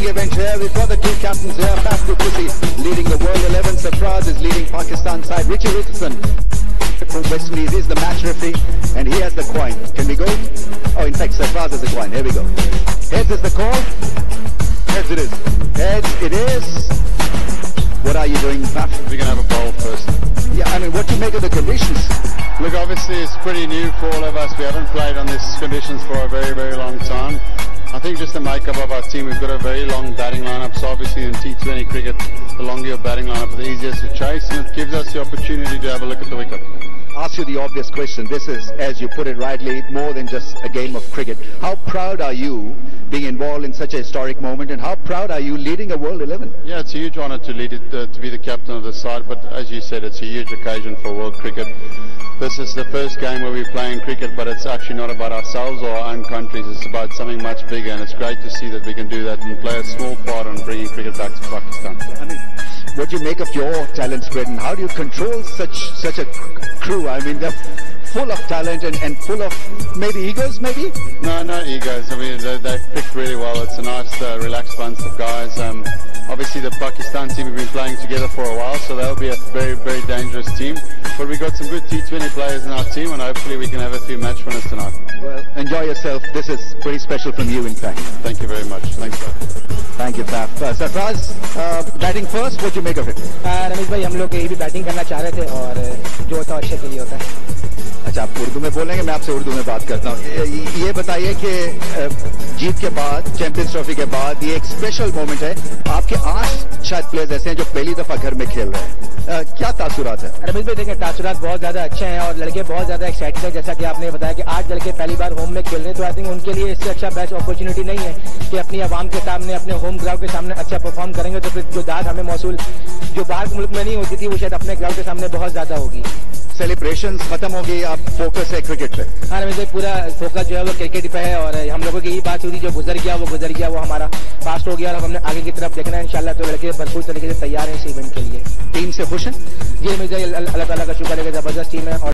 exciting event here. We've got the two captains here. Faf du Plessis leading the World 11. Sarfraz is leading Pakistan side. Richie Richardson from West Indies is the match referee, and he has the coin. Can we go? Oh, in fact, Sarfraz has the coin. Here we go. Heads is the call. Heads it is. Heads it is. What are you doing, Faf? We're going to have a bowl first. Yeah, I mean, what do you make of the conditions? Look, obviously it's pretty new for all of us. We haven't played on these conditions for a very, very long time. I think just the makeup of our team, we've got a very long batting lineup. So obviously in T20 cricket, the longer your batting lineup, the easier to chase, and it gives us the opportunity to have a look at the wicket. Ask you the obvious question. This is, as you put it rightly, more than just a game of cricket. How proud are you being involved in such a historic moment, and how proud are you leading a World 11? Yeah, it's a huge honour to lead it, to be the captain of the side, but as you said, it's a huge occasion for world cricket. This is the first game where we're playing cricket, but it's actually not about ourselves or our own countries. It's about something much bigger, and it's great to see that we can do that and play a small part in bringing cricket back to Pakistan. I mean, what do you make of your talent spread, and how do you control such a crew? I mean, they're full of talent and full of maybe egos, maybe? No egos. I mean, they've picked really well. It's a nice, relaxed bunch of guys. Obviously, the Pakistan team have been playing together for a while, so they'll be a very, very dangerous team. But we've got some good T20 players in our team, and hopefully we can have a few match winners tonight. Well, enjoy yourself. This is pretty special from you, in fact. Thank you very much. Thanks, sir. Thank you, Faf. Sarfraz, batting first, what do you make of it? Ramesh भाई, हम लोग यही भी batting करना चाह रहे थे, और जो होता है अच्छे के लिए होता है। अच्छा, आप उर्दू में बोलेंगे, मैं आपसे उर्दू में बात करता हूँ। ये बताइए कि जीत के बाद, चैंपियंस ट्रॉफी के बाद, ये एक स्पेशल मोमेंट है। आपके 8 शायद प्लेयर्स ऐसे हैं जो पहली दफा घर में खेल रहे हैं। क्या तासुरात है? रमेश भाई देखें, तासुरात बहुत ज्यादा अच्छे हैं और लड़के बहुत ज्यादा एक्साइटेड हैं। जैसा कि आपने बताया कि 8 लड़के पहली बार होम में खेल रहे हैं, तो आई थिंक उनके लिए इससे अच्छा बेस्ट अपॉर्चुनिटी नहीं है कि अपनी आवाम के सामने, अपने होम ग्राउंड के सामने अच्छा परफॉर्म करेंगे, तो फिर जो दाद हमें मौसूल जो बाहर के मुल्क में नहीं होती थी, वो शायद अपने ग्राउंड के सामने बहुत ज्यादा होगी। सेलिब्रेशंस खत्म हो गई, आप फोकस है क्रिकेट पे? हाँ रमेश भाई, पूरा फोकस जो है वो क्रिकेट पे है, और हम लोगों की यही बात हुई थी, जो गुजर गया वो हमारा पास्ट हो गया, और हमने आगे की तरफ देखना है इंशाल्लाह। तो लड़के भरपूर तरीके से तैयार हैं इस इवेंट के लिए। टीम से खुश हैं? जी रमेश भाई, अल्लाह ताला का शुक्र है कि जबरदस्त टीम है। और